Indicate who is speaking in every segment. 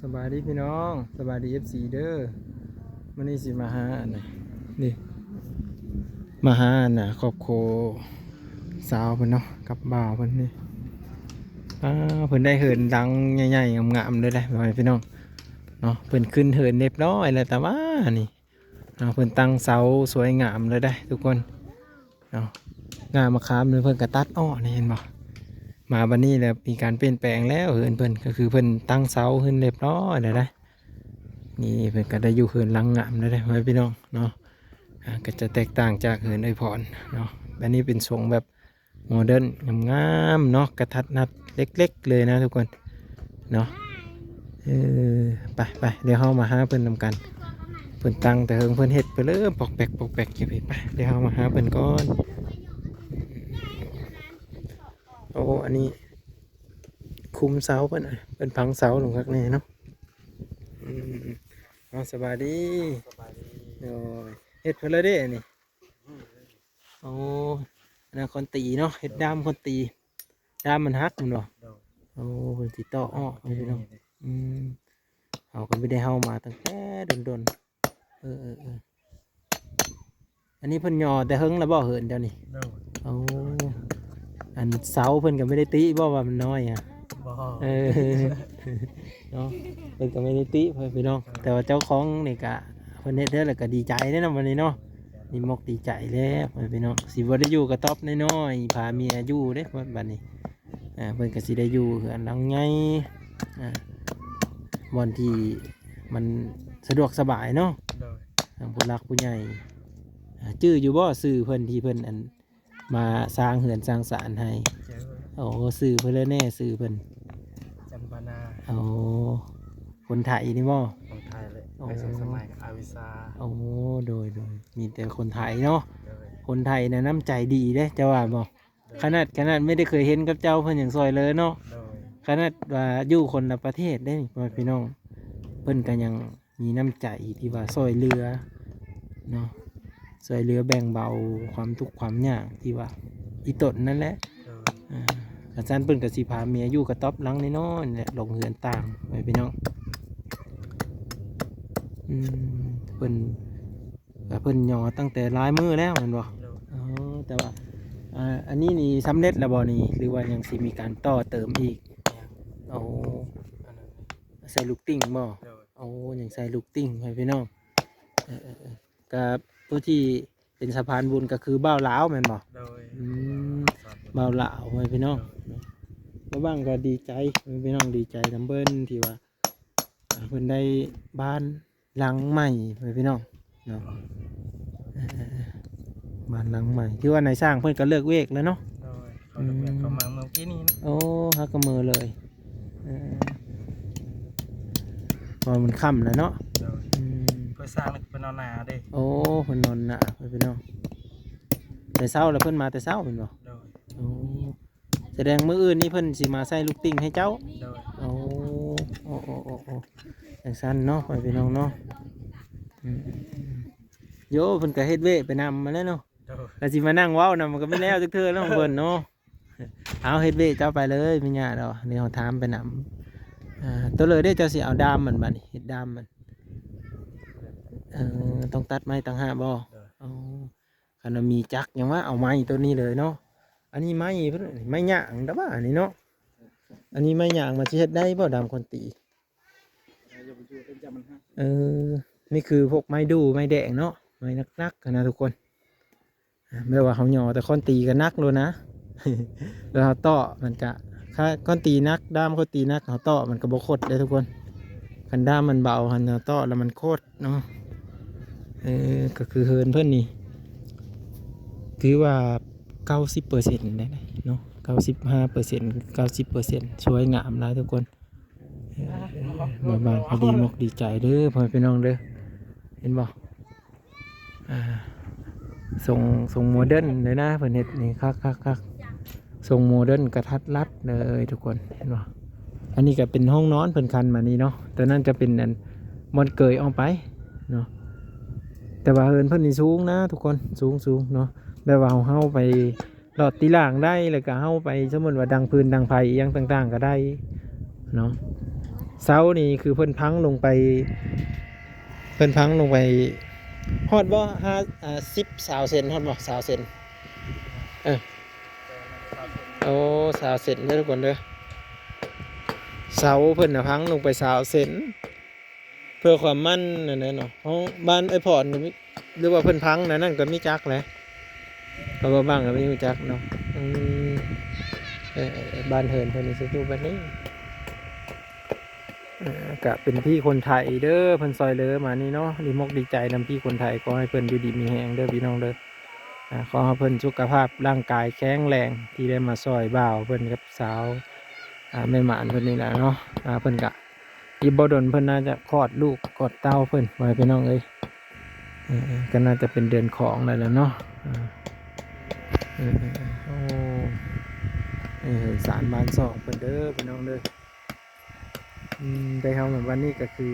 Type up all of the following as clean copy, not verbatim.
Speaker 1: สบายดีพี่น้องสบายดีFCเด้อมันนี่สิมาหาอันไหนนี่มาหาอันน่ะครอบครัวสาวเพิ่นเนาะกับบ่าวเพิ่นนี่เพิ่นได้เหินดังใหญ่ๆงามๆเลยได้พี่น้องเนาะเพิ่นขึ้นเหินเรียบร้อยแล้วแต่ว่านี่เพิ่นตั้งเสาสวยงามเลยได้ทุกคนเนาะงามมะขามเลยเพิ่นก็ตัดอ้อนี่เห็นบ่มาบัดนี้แล้วมีการเปลี่ยนแปลงแล้วเหินเพิ่นก็คือเพิ่นตั้งเสาขึ้นเรียบร้อยแล้วได้นี่เพิ่นก็ได้อยู่เหินหลังงามเลยได้พี่น้องเนาะก็จะแตกต่างจากเหินไอพรเนาะอันนี้เป็นทรงแบบโมเดิร์นงามๆเนาะกระทัดนัดเล็กๆเลยนะทุกคนเนาะไปเดี๋ยวเรามาหาเพิ่นนำกันเพิ่นตั้งแต่เฮิงเพิ่นเฮ็ดไปเริ่มปอกแปกอยู่ไปเดี๋ยวเรามาหาเพิ่นก่อนโอ้อันนี้คุมเสาเพิ่นเป็นพังเสาลงข้างในเนาะสบายดีโอ้ยเฮ็ดเพิ่นเลยเด้นี่โอ้อันนั้นคนตีเนาะเฮ็ดดามคนตีดามมันหักมันบ่โอ้เพิ่นสิต่ออ้อพี่น้องเขาก็ไม่ได้เฮามาตั้งแต่ดนอันนี้เพิ่นยอแต่เฮิงแล้วบ่เหินเดี๋ยวนี้โอ้อันเสาเพิ่นก็ไม่ได้ติบ่ว่ามันน้อยอ่ะเนาะเพิ่นก็ไม่ได้ติพี่น้องแต่ว่าเจ้าของนี่ก็เพิ่นเฮ็ดเด้อแล้วก็ดีใจเด้เนาะวันนี้เนาะนี่มกดีใจแล้วพี่น้องสิบ่ได้อยู่กระต๊อบน้อยๆพาเมียอยู่เด้บัดนี้เพิ่นก็สิได้อยู่เฮือนหลังใหญ่บ่อนที่มันสะดวกสบายเนาะทางผู้หลักผู้ใหญ่ชื่ออยู่บ่สื่อเพิ่นที่เพิ่นอันมาสร้างเฮือนสร้างศาลให้โอ้สื่อเพิ่นเลยแน่สื่อเพิ่น
Speaker 2: จันบานา
Speaker 1: โอ้คนไทยนี่บ่
Speaker 2: คนไทยเลยไปสมัยกับอาวิซา
Speaker 1: โอ้โดยมีแต่คนไทยเนาะคนไทยนะน้ำใจดีเด้เจ้าว่าบ่ขนาดไม่ได้เคยเห็นกับเจ้าเพิ่นอย่างซอยเลยเนาะขนาดว่าอยู่คนละประเทศได้พี่น้องเพิ่นก็ยังมีน้ำใจที่ว่าซอยเรือเนาะซอยเรือแบ่งเบาความทุกข์ความยากที่ว่าอีตนนั่นแหละอาจารย์เพิ่นก็สิพาเมียอยู่กระต๊อบหลังน้อยๆแหละลงเรือนต่างไปพี่น้องเพิ่นย่อตั้งแต่หลายมื้อแล้วแม่นบ่แต่ว่าอันนี้นี่สำเร็จแล้วบ่นี่หรือว่ายังสิมีการต่อเติมอีกเอาใส่ลูกติ้งบ่เอายังใส่ลูกติ้งให้พี่น้องกับผู้ที่เป็นสะพานบุญก็คือบ่าวลาวแม่นบ่บ่าวลาวให้พี่น้องบ่บ้างก็ดีใจพี่น้องดีใจนำเบิ่นที่ว่าเพิ่นได้บ้านหลังใหม่ให้พี่น้องเนาะบ้านหลังใหม่ที่ว่านายสร้างเพิ่นก็เลิกเวกแล้วเนาะ
Speaker 2: เขามาเมื่อกี้นี้
Speaker 1: โอ้ฮักกระมือเลยพอมันค่ำแล้วเนาะ
Speaker 2: เพื่อสร้างเป็นนอนนาดิ
Speaker 1: โอ้เพิ่นนอนน่ะพี่น้องแต่เช้าแล้วเพิ่นมาแต่เช้าเพิ่นบ่โอ้แสดงมื้ออื่นนี่เพิ่นสิมาใส่ลูกติ้งให้เจ้าโอ้จังซั่นเนาะพี่น้องเนาะโยเพิ่นก็เฮ็ดเวไปนำมาแล้วเนาะก็สิมานั่งเว้านำมันก็ไม่แล้วจักเทื่อเนาะเพิ่นเนาะเอาเฮ็ดเวเจ้าไปเลยไม่ยากดอกนี่เฮาถามไปนำตัวเลยได้เจ้าสิเอาดามมันบัดนี้เฮ็ดดามมันต้องตัดไม้ต่างหากบ่คันมีจักยังว่าเอาไม้ตัวนี้เลยเนาะอันนี้ไม้เพิ่นไม้หยางดอกว่าอันนี้เนาะอันนี้ไม้หยางมันสิเฮ็ดได้บ่ดามคนตีนี่คือพวกไม้ดูไม้แดงเนาะไม้นักๆนะทุกคนไม่ว่าเขาหย่อแต่คนตีกันนักเลยนะแล้วเขาต่อมันกะถ้าคนตีนักด้ามเขาตีนักเขาต่อมันกระบอกโคตรเลยทุกคนคันด้ามมันเบาคันเขาต่อแล้วมันโคตรเนาะก็คือเฮิร์นเพื่อนนี่ถือว่า90%ได้เนาะ95% 90%ช่วยงามเลยทุกคนบ้านพอดีมกดีใจเด้อพ่อพี่น้องเด้อเห็นบ่ส่งโมเดิร์นเลยนะเพื่อนเฮ็ดนี่คักส่งโมเดิร์นกระทัดรัดเลยทุกคนเห็นบ่อันนี้ก็เป็นห้องนอนเพิ่นคันมานี่เนาะแต่นั่นจะเป็นอันมอนเกยออกไปเนาะแต่ว่าเฮินเพิ่นนี่สูงนะทุกคนสูงเนาะแบบว่าเฮาไปหลอดตีล่างได้แล้วก็เฮาไปสมมุติว่าดังพื้นดังไฟอย่างต่างๆก็ได้เนาะ เสานี่คือเพิ่นพังลงไปเพิ่นพังลงไปฮอดบ่10 20เซนฮอดบ่20เซนเออโอ้20เซนเด้อทุกคนเด้อเสาเพิ่นน่ะพังลงไป20เซนเพื่อความมั่นนั่นแหละเนาะเฮาบ้านไอ้พรก็มีหรือว่าเพิ่นพังนั่นก็มีจักแหละเพราะว่าบ้างก็มีจักเนาะบ้านเฮินเพิ่นนี่สิอยู่บัดนี้ก็เป็นพี่คนไทยเด้อเพิ่นซอยเหลือมานี่เนาะดีมกดีใจนำพี่คนไทยก็ให้เพิ่นอยู่ดีมีแฮงเด้อพี่น้องเด้อขอให้เพิ่นสุขภาพร่างกายแข็งแรงที่ได้มาซอยบ่าวเพิ่นกับสาวแม่หมานเพิ่นนี่แหละเนาะเพิ่นก็อีบ่ดนเพิ่นน่าจะคลอดลูกกอดเต้าเพิ่นไว้พี่น้องเอ้ยก็น่าจะเป็นเดือนของได้แล้วเนาะโอ้สารบ้านสองเพิ่นเด้อพี่น้องเด้อได้เฮาเหมือนวันนี้ก็คือ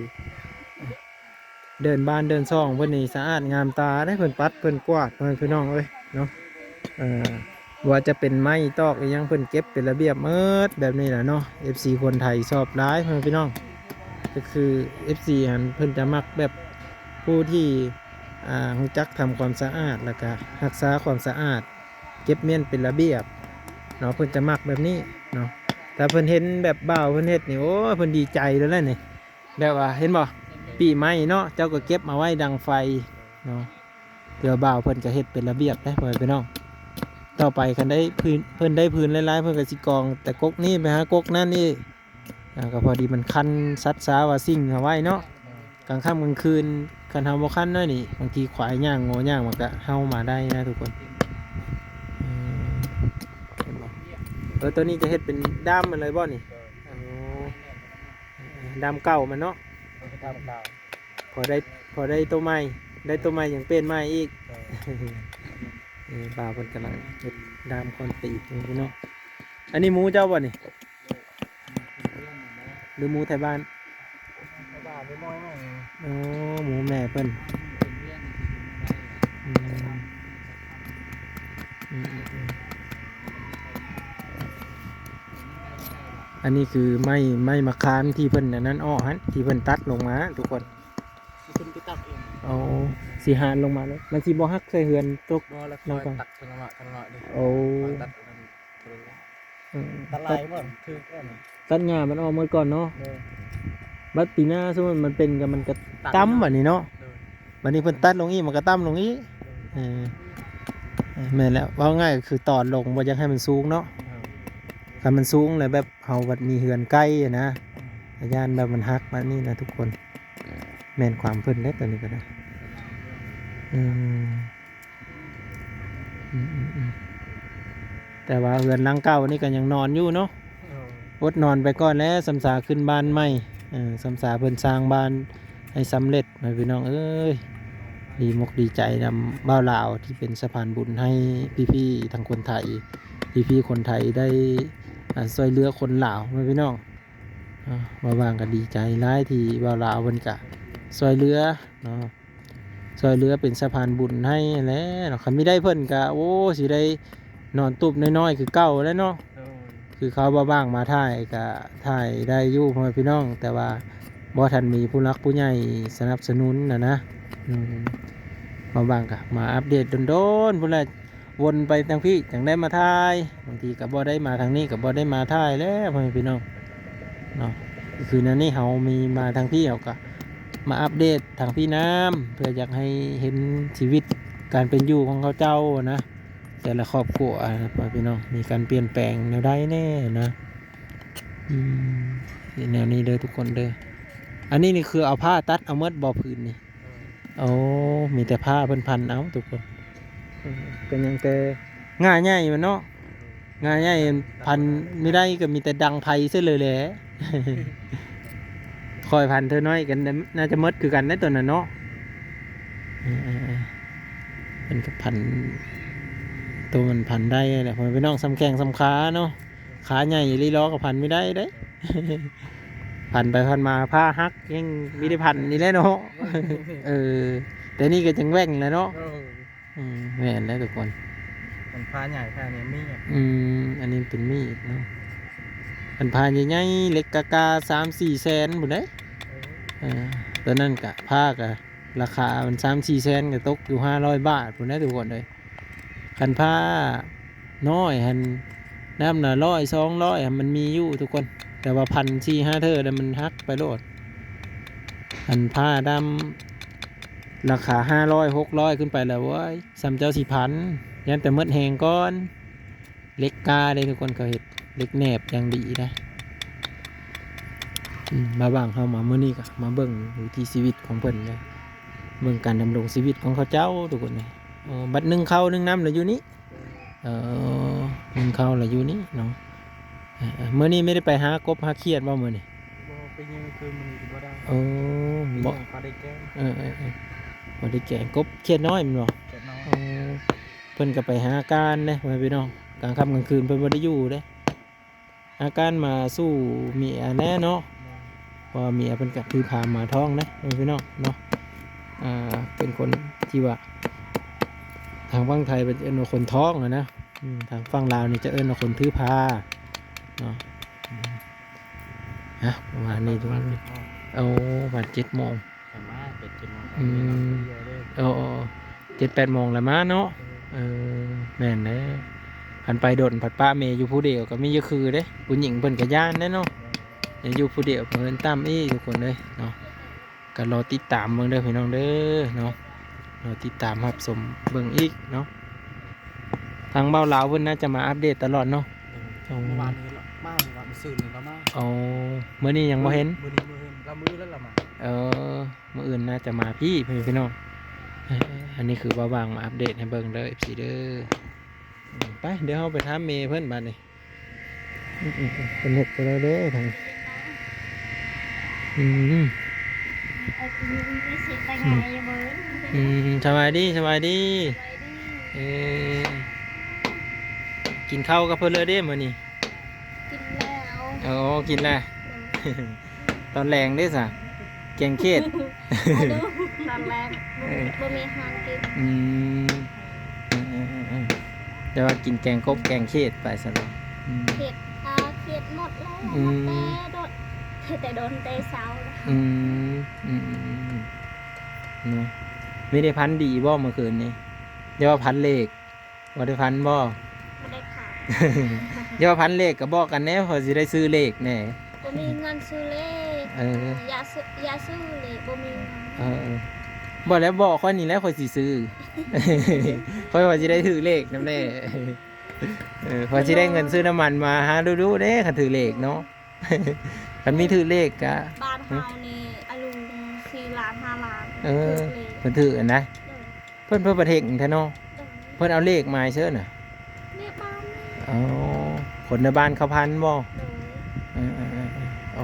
Speaker 1: เดินบ้านเดินซ่องเพิ่นนี่สะอาดงามตาได้เพิ่นปัดเพิ่นกวาดเพิ่นพี่น้องเอ้ยเนาะว่าจะเป็นไม้ตอกอีหยังเพิ่นเก็บเป็นระเบียบเมิดแบบนี้แหละเนาะ FC คนไทยชอบร้ายเพิ่นพี่น้องก็คือ FC หันเพิ่นจะมักแบบผู้ที่รู้จักทำความสะอาดแล้วก็รักษาความสะอาดเก็บเมียนเป็นระเบียบเนาะเพิ่นจะมักแบบนี้เนาะแต่เพิ่นเห็นแบบบ่าวเพิ่นเฮ็ดนี่โอ้ยเพิ่นดีใจแล้วแหละนี่แบบว่าเห็นบ่ปีไม้เนาะเจ้าก็เก็บมาไว้ดังไฟเนาะเดี๋ยวบ่าวเพิ่นก็เฮ็ดเป็นระเบียบได้พ่อพี่น้องต่อไปคันได้พื้นเพิ่นได้พื้นหลายๆเพิ่นก็สิกองแต่ก๊กนี่ไปหาก๊กนั่นนี่ก็พอดีมันคันซัดซาว่าสิ่งเอาไว้เนาะกลางค่ำกลางคืนคันเฮาบ่คันน้อยนี่บางทีควายย่างงอย่างมันก็เฮามาได้นะทุกคนเห็นบ่ตัวนี้จะเฮ็ดเป็นด้ามมันเลยบ่นี่ด้ามเก่ามันเนาะพอได้ตัวใหม่ได้ตัวใหม่อย่างเป็นใหม่อีกบ่าวเพิ่นกำลังเฮ็ดด้ามคอนตีพี่น้องอันนี้หมูเจ้าบ่นี่หรือหมูไทยบ้านโอ้หมูแม่เพิ่นอันนี้คือไม้มะขามที่เพิ่นนั้นอ้อฮะที่เพิ่นตัดลงมาทุกคน
Speaker 2: คุณไปตัดเอง
Speaker 1: เอาสีหานลงมาเลยมันสีบ่ฮักใส่เฮือนตก
Speaker 2: บ่แล้วคอยตัดทางหน่อยดิ
Speaker 1: โอ้
Speaker 2: ตัดลายบ่คือก่อน
Speaker 1: ตัดหญ้ามันออกหมดก่อนเนาะบัดปีหน้าสมมุติมันเป็นกับมันก็ตั้มแบบนี้เนาะบัดนี้เพิ่นตัดลงอีมันก็ตั้มลงอีแม่นแล้วว่าง่ายก็คือตอดลงบ่อยากให้มันสูงเนาะถ้ามันสูงแล้วแบบเฮาบัดมีเฮือนใกล้นะย่านแบบมันฮักแบบนี้นะทุกคนแม่นความเพิ่นเด้ตัวนี้ก็ได้แต่ว่าเฮือนหลังเก่านี่ก็ยังนอนอยู่เนาะอดนอนไปก่อนแล้วสำสาขึ้นบ้านใหม่สำสาเพิ่นสร้างบ้านให้สำเร็จนะพี่น้องเอ้ยดีมกดีใจนำบ่าวลาวที่เป็นสะพานบุญให้พี่ๆทางคนไทยพี่ๆคนไทยได้ช่วยเหลือคนลาวนะพี่น้องมาว่างก็ดีใจหลายที่บ่าวลาวเพิ่นก็ช่วยเหลือเนาะช่วยเหลือเป็นสะพานบุญให้แล้วคันไม่ได้เพิ่นก็โอ้สิได้นอนตุบน้อยๆคือเก่าแล้วเนาะคือเขาบ้างมาถ่ายก็ถ่ายได้อยู่พ่อพี่น้องแต่ว่าบ่ทันมีผู้รักผู้ใหญ่สนับสนุนนะบ้างก็มาอัปเดตโดนๆพุ่นแหละวนไปทางพี่จังได้มาถ่ายบางทีก็บ่ได้มาทางนี้ก็บ่ได้มาถ่ายแล้วพ่อพี่น้องเนาะคือนั่นนี่เฮามีมาทางพี่เฮาก็มาอัปเดตทางพี่น้ำเพื่ออยากให้เห็นชีวิตการเป็นอยู่ของเขาเจ้านะแต่ละครอบครัวนะพี่น้องมีการเปลี่ยนแปลงแนวใดแน่นะแนวนี้เด้อทุกคนเด้ออันนี้นี่คือเอาผ้าตัดเอาเมดบ่อพื้นนี่โอ้มีแต่ผ้าเพิ่นพันเอาทุกคนเป็นยังแต่ง่ายใหญ่มันเนาะง่ายใหญ่พันไม่ได้ก็มีแต่ดังไทยซะเลยแหละคอยพันเธอน้อยกันน่าจะเมดคือกันได้ตัวนั้นเนาะเป็นกับพันตัวมันพันได้แหละพอไปน้องซ้ำแข้งซ้ำขาเนาะขาใหญ่ลีล้อกับพันไม่ได้เด้พันไปพันมาผ้าฮักยังไม่ได้พันนี่แหละเนาะแต่นี่ก็จังแว่งแล้วเนาะแม่นแล้วทุกคน
Speaker 2: มันผ้าใหญ่ผ้าเนี่ยมีด
Speaker 1: อันนี้เป็นมีดเนาะ อันพาใหญ่ๆเล็กกา3-4 แสนพุ่นเด้ตอนนั้นก็พากะราคามัน3-4 แสนก็ตกอยู่500 บาทพุ่นเด้ทุกคนเลยคันผ้าน้อยหันน้ำน่ะ100-200มันมีอยู่ทุกคนแต่ว่า1,400-5,000เท่าแล้วมันหักไปโลดหันผ้าดำราคา500-600ขึ้นไปแล้วเว้ยสำเจ้า4,000ยันแต่หมดแหงก่อนเล็กกาเลยทุกคนเขาเห็ดเล็กแหนบอย่างดีนะมาบ้างเข้ามาเมื่อนี้ก็มาเบิ่งวิถีชีวิตของเพิ่นเลยเบิ่งการดำรงชีวิตของเขาเจ้าทุกคนเลยบัดนึ่งข้าวนึ่งน้ำเหลืออยู่นี้นึ่งข้าวเหลืออยู่นี้เนาะเมื่อนี้ไม่ได้ไปหากบหาเขียดว่าเมื่อนี้
Speaker 2: บ่ไปยังคือมันบ่ได้
Speaker 1: บ่
Speaker 2: ปลาได้แก้ง
Speaker 1: บ่ได้แกงกบเขียดน้อยมันบ่
Speaker 2: แก้น้อย
Speaker 1: เพิ่นก็ไปหาการเด้พ่อแม่พี่น้องกลางค่ำกลางคืนเพิ่นบ่ได้อยู่เด้อาการมาสู้เมียแน่เนาะเพอเมียเพิ่นก็คือพามาท้องนะพ่อแม่พี่น้องเนาะเป็นคนที่ว่าทางฝั่งไทยเป็นเอิ้นว่าคนท้องนะทางฝั่งลาวนี่จะเอิ้นว่าคนถือพาเนาะประมาณนี้ทุกคนเอาบัด7 โมง
Speaker 2: แต่มาเป็ดกิน
Speaker 1: 7-8 โมงแล้วมาเนาะแม่นเด้หันไปโดดผัดป้าเมย์อยู่ผู้เดียวก็มีอยู่คือเด้ผู้หญิงเพิ่นก็ย่านเด้เนาะยังอยู่ผู้เดียวเพิ่นตามทุกคนเลยเนาะก็รอติดตามเบิ่งเด้อพี่น้องเด้อเนาะรอติดตามรับชมเบิ่งอีกเนาะทางเบ้าลาวเพิ่นน่าจะมาอัปเดตตลอดเนาะ
Speaker 2: เมื่อวานนี้มาเมื่อวานซื่อนี่เรามา
Speaker 1: มื้อนี้ยังบ่เห็น
Speaker 2: มื้อนี้เรามื้อแล้วเรามา
Speaker 1: มื้ออื่นน่าจะมาพี่น้องอันนี้คือบ่าวางมาอัปเดตให้เบิ่งเด้อ FC เด้อไปเดี๋ยวเราไปถามเมย์เพิ่นบัดนี้เป็นเฮ็ดก็ได้เด้อทางสบายดีกินข้าวกับเพิ่นเลยเด้มื้อนี้
Speaker 3: กินแล้ว
Speaker 1: กินแล้ว ตอนแรงเด้ซะแกงเขียด
Speaker 3: ตอนแรกบ่มีอาหารกิน
Speaker 1: แต่ว่ากินแกงกบแกงเขียดไปซะแล้ว
Speaker 3: เห็ดเขียดหมดแล้วแต่โดนเตะเสาแล้ว
Speaker 1: เนาะไม่ได้พันดีบ่เมื่อคืนนี้เดี๋ยวว่าพันเลขบ่ได้พันบ่
Speaker 3: ไม่ได้ขาย
Speaker 1: เดี๋ยวว่าพันเลขก็บอกกันแน่พอสิได้ซื้อเลขแน่
Speaker 3: บ่มีเงินซื้อเลขยาซื้อเลขบ่มีเงิน
Speaker 1: บ่แล้วบอกค่อยนี่แล้วค่อยสิซื้อ ค่อยว่าสิได้ถือเลขนำแน่พอสิได้เงินซื้อน้ำมันมาหาดูๆเด้คันถือเลขเนาะ คันมีถือเลขก็
Speaker 3: บ้านเฮานี่อลุง4 ล้าน 5 ล้าน
Speaker 1: เพิ่นถืออันนะเพิ่นประเทศแท้เนาะเพิ่นเอาเลขมาให้เชิญน่ะ
Speaker 3: แม่บ้าน
Speaker 1: อ๋อคนในบ้านเขาพันบ่โอ้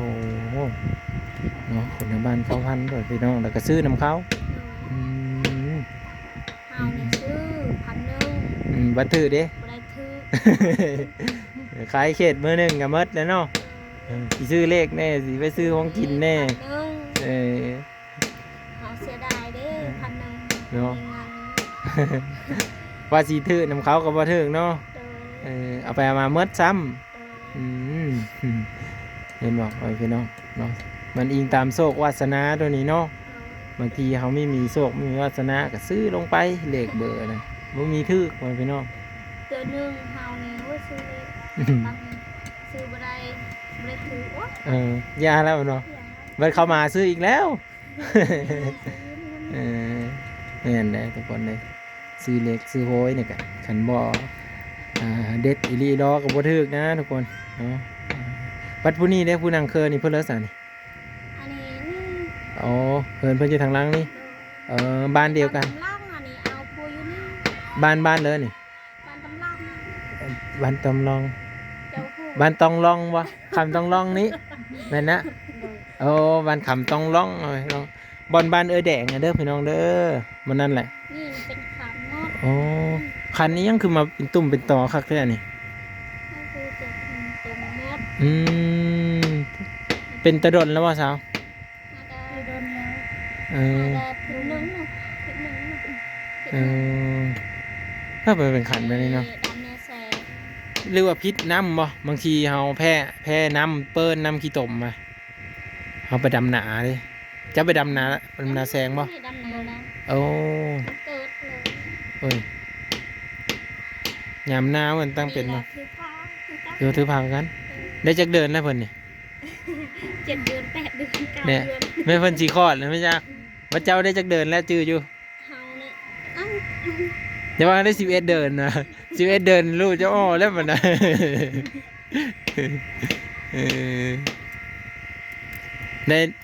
Speaker 1: เนาะคนในบ้านเขาพันด้วยพี่น้องแล้วก็ซื้อนำเขา
Speaker 3: เฮานี่ซื้อ1,000
Speaker 1: บัตรถือเด้
Speaker 3: บ่ได้ถือ
Speaker 1: ขายเขตมื้อหนึงก็หมดแล้วเนาะสิซื้อเลขแน่สิไปซื้อของกินแน่
Speaker 3: 1,000เขาเสียดายเด้1,000
Speaker 1: เนาะ
Speaker 3: มีเงิน
Speaker 1: ว่าสิถือนำเขาก็บ่ถึกเนาะ
Speaker 3: โดย
Speaker 1: เอาไปเอามาหมดซ้ำ
Speaker 3: โดย
Speaker 1: เห็นบอกไว้พี่น้องเนาะมันอิงตามโชควาสนาตัวนี้เนาะบางทีเขาไม่มีโชคไม่มีวาสนาก็ซื้อลงไปเลขเบอร์นะบ่มีทึกไว้พี่น้อง
Speaker 3: เดือนหนึ่งเฮานี่ว่าซื้อเลขบางซื้อบ่ได้ถือโอ๊ย
Speaker 1: ยาแล้วเนาะ
Speaker 3: อย่างนั้น
Speaker 1: มันเข้ามาซื้ออีกแล้ว นี่นแหละทุกคนเลยซื้อเล็กซื้อโหยเนี่ยกันขันบ่เด็ดอีหลีดอกกับบ่ทึกนะทุกคนเนาะบัดผู้นี้ได้ผู้นางเคยนี่เพิ่นเลิศสานี่
Speaker 3: อันนี้นี่
Speaker 1: อ๋อเพิ่นอยู่ทางหล่างนี่บ้านเดียวกัน
Speaker 3: ตำล่างอันนี้เอาพัวอยู่นี่
Speaker 1: บ้านเลยนี่
Speaker 3: บ้านตำล่าง
Speaker 1: บ้านตำลอง
Speaker 3: เจ้าคู่
Speaker 1: บ้านตองลองวะคำตองลองนี้แม่นนะโอ้บ้านคำตองลองเลยเนาะบอนบ้านแดงอะเด้อพี่น้องเด้อมันนั่นแหละ
Speaker 3: นี่เป็นขามเนาะ
Speaker 1: โอ้คันนี้ยังคือมาเป็นตุ่มเป็นตอคักแท้นี่
Speaker 3: ก็คือจะตรงมด
Speaker 1: เป็นตะดนแล้วว่าสาว
Speaker 3: มาได้โดนแล้ว
Speaker 1: เอ
Speaker 3: มา
Speaker 1: อ
Speaker 3: ได้ผิวหนึ่งเนาะผิวหนึ่งเนาะ
Speaker 1: เออถ้าไปเป็นขันไปนี่เนาะ
Speaker 3: ดำเนื้อแซ่
Speaker 1: หรือว่าพิษน้ำบ่บางทีเฮาแพ้น้ำเปิ้นน้ำขี้ตมมาเฮาไปดำนาเลยจะไปดำนาแซงบ่
Speaker 3: ไม่ดำนานะ
Speaker 1: โอ้
Speaker 3: เกิดเลย
Speaker 1: โอ้ยยามหนาวมันตั้งเป็น
Speaker 3: แห
Speaker 1: บ่
Speaker 3: ละคือผ้าคือกั๊ก
Speaker 1: เดี๋ยวถือพากัน ได้จักเดินแล้วเพิ่นนี่
Speaker 3: 7 เดือน 8 เดือน 9
Speaker 1: เนี่ย
Speaker 3: เดือน
Speaker 1: แม่เพิ่นสิคลอดแล้วไม่จักว่าเจ้าได้จักเดินแล้วจื้ออยู่
Speaker 3: เฮานี่เอ้า
Speaker 1: อย่าว่าได้11เดินนะ11เดินลูกเจ้าอ้อแล้วมันนะเออ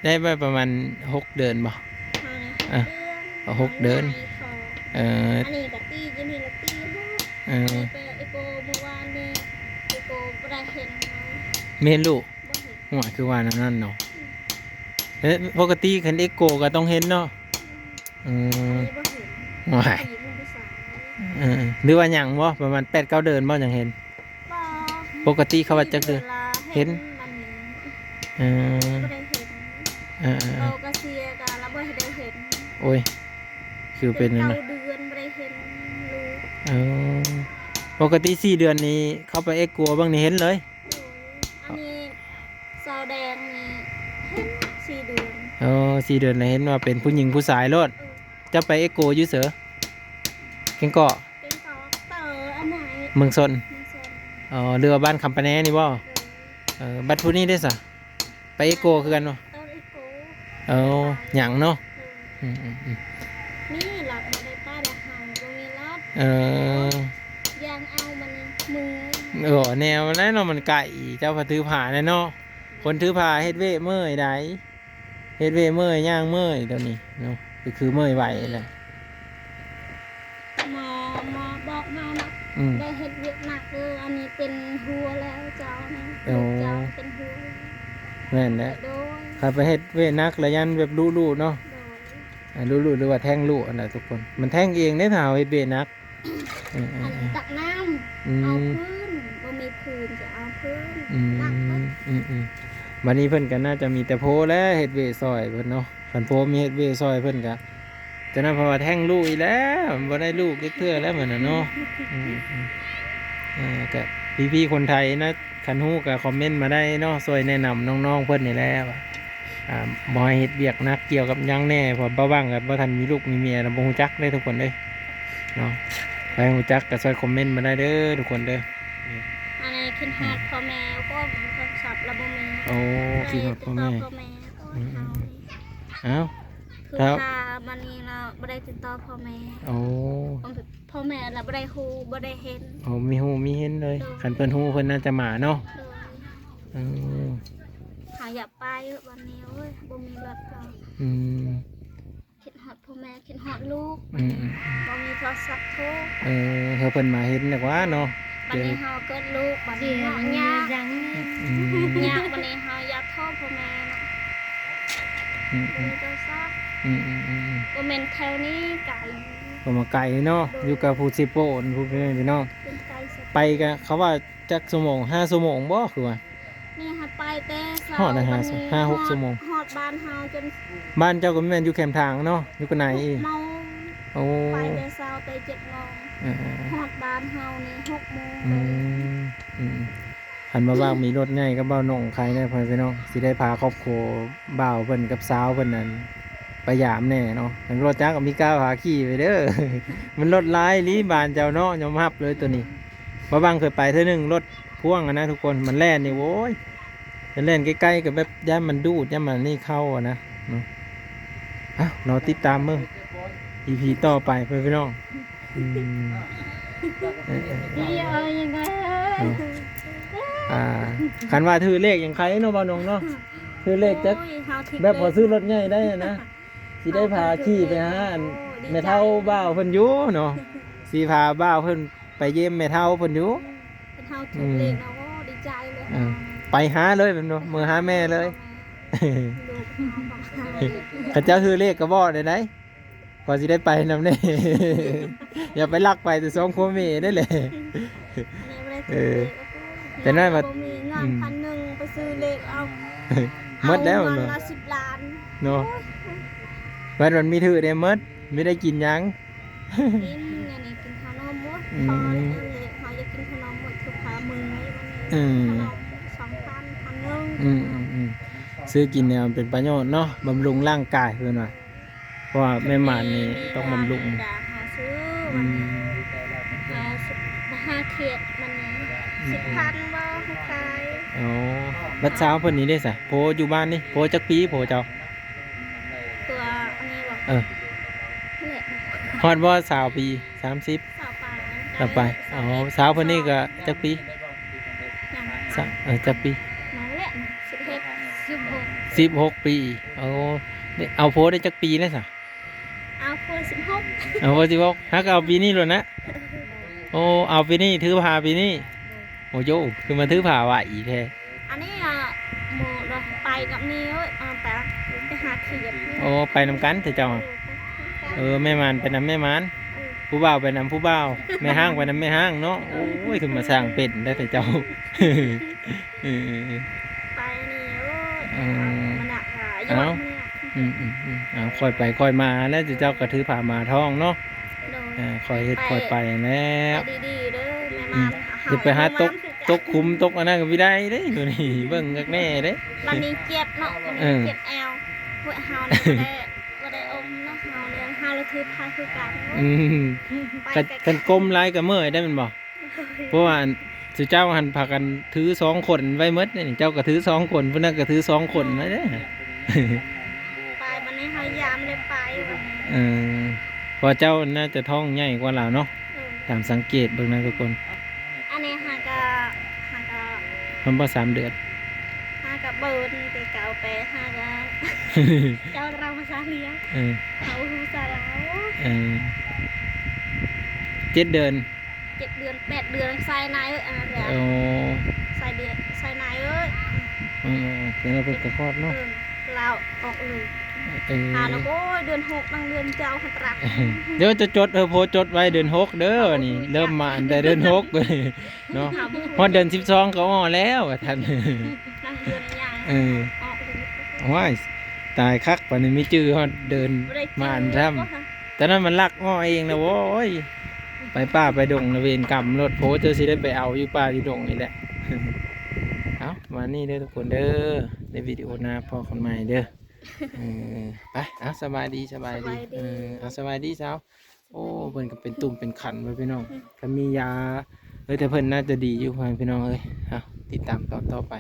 Speaker 1: ได้ไปประมาณ6เดือนบ่
Speaker 3: เฮานี่
Speaker 1: อ่ะ หกเดือน เออ
Speaker 3: อันนี้ก็ตีอยู่นี่ละตีเนาะ
Speaker 1: เอ
Speaker 3: อัน
Speaker 1: อ
Speaker 3: นี้ไปเอโกเมื่อวานนี่เอโกบ่ได้เห็นเฮา
Speaker 1: เมนลูก
Speaker 3: บ่เห็น
Speaker 1: หัวคือว่านั่นเนาะเอ๊ะปกติคันเอ็กโกก็ต้องเห็นเนาะเอ
Speaker 3: อั
Speaker 1: อน
Speaker 3: นี้บ่เห็น
Speaker 1: หัว
Speaker 3: ผู้หญิงผู้ชาย
Speaker 1: เออหรือว่าหยังบ่ประมาณ8-9เดือนบ่จังเห็น
Speaker 3: บ่
Speaker 1: ปกติเขาว่าจักเดือน เห็น
Speaker 3: มันนี่
Speaker 1: เออ
Speaker 3: บ่ได้เห็น
Speaker 1: เออ
Speaker 3: เราก็เสียกันแล้วบ่ได้เห็น
Speaker 1: โอ้ยคือเป็นนั่น
Speaker 3: เก้า
Speaker 1: นะ
Speaker 3: เดือนบ่ได้เห็นลูก
Speaker 1: เออปกติ4เดือนนี้เข้าไปเอ็กโกบ้างนี่เห็นเลย
Speaker 3: โอ้ยอันนี้ซาวแดงนี่เห็น4 เดือน
Speaker 1: เออ4เดือนแล้วเห็นว่าเป็นผู้หญิงผู้ชายโลด
Speaker 3: เออ
Speaker 1: จะไปเอ็กโกอยู่เสือเก่งเกาะ
Speaker 3: เป็นต่อเตออันไหน
Speaker 1: เมืองซน
Speaker 3: มันสน
Speaker 1: อ๋อเรือบ้านคำปะแนนี่บ่
Speaker 3: เออ
Speaker 1: บัดผู้นี้ได้ซะไปเอ็กโกคือกันบ่
Speaker 3: เตอไอโก
Speaker 1: เออหยังเนาะ
Speaker 3: เออ
Speaker 1: อืม
Speaker 3: นี่หลับบ่ได้ป้าละเฮาบ่มีรถ
Speaker 1: เออ
Speaker 3: ยางเอามันมือ
Speaker 1: เออแนวนั้นเนาะมันไก่เจ้าพระถือผ่าแน่เนาะคนถือผ่าเฮ็ดเวเมื่อยใดเฮ็ดเวเมื่อยย่างเมื่อยตัวนี้เนาะคือเมื่อยไหวแหละ
Speaker 3: หมอบอกเฮานะ
Speaker 1: อืม
Speaker 3: ได้เฮ็ดเวียกหนักเด้ออันนี้เป็นหัวแล้วเจ้านี่
Speaker 1: โอ้
Speaker 3: เจ้าเป็นหัว
Speaker 1: แม่นแหละ
Speaker 3: โดย
Speaker 1: ถ้าไปเฮ็ดเวนักระยันแบบรู้ๆเนาะ
Speaker 3: โดย
Speaker 1: รู้ๆหรือว่าแท่งรู้อันน่ะทุกคนมันแท่งเองได้ถ้าเอาเฮ็ดเวนักเออ
Speaker 3: อันตักน้ำ
Speaker 1: อื
Speaker 3: เอา
Speaker 1: ม
Speaker 3: พื้นบ่มีพื้นจะเอาพื้น
Speaker 1: อืม
Speaker 3: ตักเพิ่น
Speaker 1: วันนี้เพิ่นก็น่าจะมีแต่โพแล้วเฮ็ดเวซอยเพิ่นเนาะคันโพมีเฮ็ดเวซอยเพิ่นก็จะนั้นเพราะว่าแท่งลูกอีกแล้วบ่ได้ลูกเล็กเทื่อแล้วเหมือนน่ะเนาะก็พี่ๆคนไทยนะคันฮู้ก็คอมเมนต์มาได้เนาะช่วยแนะนำน้องๆเพิ่นนี่แหละว่าบ่ให้เฮ็ดเวียกหนักเกี่ยวกับหยังแน่เพราะบ่ว่างก็บ่ทันมีลูกมีเมียแล้วบ่ฮู้จักเด้อทุกคนเด้อเนาะใครฮู้จักก็ช่วยคอมเมนต์มาได้เด้อทุกคนเด้อ
Speaker 3: อันนี้ขึ้นฮอดพ่อแม่ก็โทรศัพท์ระบบมี
Speaker 1: โอ้คิดฮอดพ่อแม่
Speaker 3: ได้ติดต่อพ่อแม่โอ้ยเฮานี่
Speaker 1: เอ้า
Speaker 3: คือ
Speaker 1: ครับ
Speaker 3: พามันนี่เราบ่ได้ติดต่อพ่อแม่
Speaker 1: โอ้
Speaker 3: พ่อแม่เราบ่ได้ฮู้บ่ได้เห็น
Speaker 1: โอ้มีหูมีเห็นเลยคันเพิ่นหูเพิ่นน่าจะมาเนาะ
Speaker 3: เลย
Speaker 1: อืม
Speaker 3: หาอยากไปวันนี้เว้ยบ่มีรถเรา
Speaker 1: อืม
Speaker 3: คิดฮอดพ่อแม่คิดฮอดลูก
Speaker 1: อืม
Speaker 3: บ่มีโทรศัพท์โทร
Speaker 1: เฮาเพิ่นมาเห็นแล้วว่าเนาะ
Speaker 3: บัดนี้เฮาเกิดลูกบัดนี้เฮายาก
Speaker 1: อืม
Speaker 3: ยากบัดนี้เฮาอยากโทรพ่อแม่เนาะ
Speaker 1: อืม
Speaker 3: บ่มีโทรศัพท์
Speaker 1: อืม
Speaker 3: บ่แม่นแถวนี้ไกล
Speaker 1: ก็มาไกลเนาะอยู่กับผู้สิโปนผู้พี่น้อง
Speaker 3: เป็นไกลสุด
Speaker 1: ไปกันเขาว่าจักชั่วโมง5ชั่วโมงบ่คือว่า
Speaker 3: นี่ฮะไปแต่เช้า
Speaker 1: ฮอดนะฮะ
Speaker 3: วันนี้
Speaker 1: 5-6ชั่วโมง
Speaker 3: ฮอดบ้านเฮาจน
Speaker 1: บ้านเจ้าก็แม่นอยู่แคมป์ทางเนาะอยู่กันไหนอีก
Speaker 3: เมา
Speaker 1: โอ้
Speaker 3: ไปแต่เช้าแต่7 โมง
Speaker 1: เออ
Speaker 3: ฮอดบ้านเฮานี่6 โมง
Speaker 1: อืมหันมาว่างมีรถใหญ่กับเบ้าหนองใครได้พ่อพี่น้องสิได้พาครอบครัวบ่าวเพิ่นกับสาวเพิ่นนั้นไปยามแน่เนาะทางรถจักรก็มีก้าวหาขี่ไปเด้อ มันรถหลายลีบานเจ้าเนาะยอมรับเลยตัวนี้บ่บางเคยไปเทื่อนึงรถพ่วงอะนะทุกคนมันแล่นนี่โว้ยมันแล่นใกล้ๆกับแบบย่านมันดูดย่านมันนี่เข้าอะนะเนาะเราติดตามมึง EP ต่อไปพี่น้องอืมเออ
Speaker 3: พี่เอ้ยยังไงเอ้ย
Speaker 1: คันว่าถือเลขอย่างใครเนาะบ่าวน้องเนาะถือเลขจัก
Speaker 3: โอ้ยเฮาทิ้ง
Speaker 1: แบบพอซื้อรถใหญ่ได้นะสิได้พาขี่ไปหาอันแม่เฒ่าบ่าวเพิ่นอยู่เนาะสิพาบ่าวเพิ่นไปเยี่ยมแม่เฒ่าเพิ่นอยู่
Speaker 3: เป็นเฮาถูกเลขเนาะโอ้ดีใจเลย
Speaker 1: ไปหาเลยเป็นเนาะมือหาแม่เลย
Speaker 3: ลูกเฮาบอก
Speaker 1: ข้าเจ้าถือเลขก็บ่ได้ไดพอสิได้ไปนำเด้ อย่าไปลักไปแต่สองพ่อแม่ได้เลย แต่นั่นว่า
Speaker 3: บ่มีเงิน1,000ไปซื้อเลขเอา
Speaker 1: หมดแล้ว
Speaker 3: เอา
Speaker 1: เนาะ
Speaker 3: เงินละ10 ล้าน
Speaker 1: เนาะมันมีถือได้หมดไม่ได้กินหยัง
Speaker 3: กินอันนี้กินขนมหมด
Speaker 1: อืม
Speaker 3: พอแล้วเลยเขาจะกินขนมหมดทุกขามือ
Speaker 1: อืม
Speaker 3: 2,000 1,000
Speaker 1: ซื้อกินเนี่ยมันเป็นประโยชน์เนาะบำรุงร่างกายเพื่อนว่าเพราะว่าแม่หมานนี่ต้องบำรุง
Speaker 3: หาซื้อ
Speaker 1: อื
Speaker 3: มัน
Speaker 1: ม
Speaker 3: หาเขียดมัน10,000บ่ให้ขาย
Speaker 1: อ๋อบัดเช้าเพิ่นนี้ได้ซะโพอยู่บ้านนี่โพจักปีโพเจ้า
Speaker 3: ตัวอันนี้บ่
Speaker 1: เออ
Speaker 3: แหละ
Speaker 1: ฮอดบ่20ปี30
Speaker 3: สาวปลาย
Speaker 1: ต่อไปอ๋อสาวเพิ่นนี่ก็จักปี
Speaker 3: ยัง
Speaker 1: จักปี
Speaker 3: นั่นแหละ11
Speaker 1: 16 ปีเอานี่เอาโพได้จักปีแล้วซะ
Speaker 3: เอาพูด16
Speaker 1: เอาโพ16ฮักเอาปีนี้โลดนะโอ้เอาปีนี้ถือผ้าปีนี้โอ้โยคือมาถือผ้าไหวแท้
Speaker 3: อันนี้หมูเราไปกับนิ้วไปหาเขียด
Speaker 1: โอ้ไปนำกันเถอะเจ้าแม่มานไปนำแม่มานผู้บ่าวไปนำผู้บ่าวแม่ห้างไปนำแม่ห้างเนาะโอ้ยคือมาสร้างเป็นได้แต่เจ้า
Speaker 3: ไปนี่มันหนักค่ะยอดเนี่ย
Speaker 1: ค่อยไปค่อยมาแล้วเจ้าก็ถือผ้ามาท้องเนาะค่อยเฮ็ดค่อยไปแล้ว
Speaker 3: ไปดีๆเด้อแม่มัน
Speaker 1: จะไปหาตกคุมตกอันนั้นก็ไม่ได้เด้ตัวนี้เบิ่งกักแน่เด้
Speaker 3: วันนี้เจ็บเนาะวันนี้เจ็บแอวพวกเฮาเนี่ยบ่ได้อมเนาะเฮาเนี่ยเฮาเลยถือพาคือกัน
Speaker 1: กันก้มลายกับเมื่อยได้มันบ่เพราะว่าสุเจ้าหันพากันถือ2คนไว้หมดนี่เจ้าก็ถือ2คนผู้นั้นก็ถือ2คนนะเด้
Speaker 3: ไปวันนี้เฮายามเลยไปวันนี้
Speaker 1: พอเจ้าน่าจะท้องใหญ่กว่าเราเนาะตามสังเกตเบิ่งนะทุกคน
Speaker 3: อันนี้หากะ
Speaker 1: มันบ่3 เดือน
Speaker 3: เบิร์นไปเก่าไปหากะเจ้าเราภาษาเลี้ยงเขาภาษาลาว
Speaker 1: 7 เดือน
Speaker 3: 7 เดือน 8 เดือนใส่นายอันนั้นแหละ
Speaker 1: โอ้
Speaker 3: ใส่เดือนใส่นายเอ้ย
Speaker 1: เดี๋ยวเราเป็นกระคอดเนาะ
Speaker 3: เราออกเลยแล้วโอ้ยเดือน6นั่งเดือนเจ้าหัตรัก
Speaker 1: เดี๋ยวจะจดโพจดไว้เดือน6เด้อนี่เริ่มมาแต่เดือน6เลยเนาะพอเดือน12ก็อ้อแล้วท่าน
Speaker 3: นั่งเดือนยังออกเลย
Speaker 1: ว้ายตายคักปานนี้มีจื้อฮอดเดินมาอันทำแต่นั้นมันลักอ้อเองนะโว้ยไปป่าไปดงนะเวรกรรมรถโพเจอสิได้ไปเอาอยู่ป่าอยู่ดงนี่แหละ เอามานี่เด้อทุกคนเด้อในวิดีโอหน้าพ่อคนใหม่เด้อไปเอาสบายดีเอาสบายดีสาวโอ้เพิ่นก็เป็นตุ่มเป็นขันไว้พี่น้องก็มียาแต่เพิ่นน่าจะดีอยู่พี่น้องเอ้ยเอาติดตามตอนต่อไป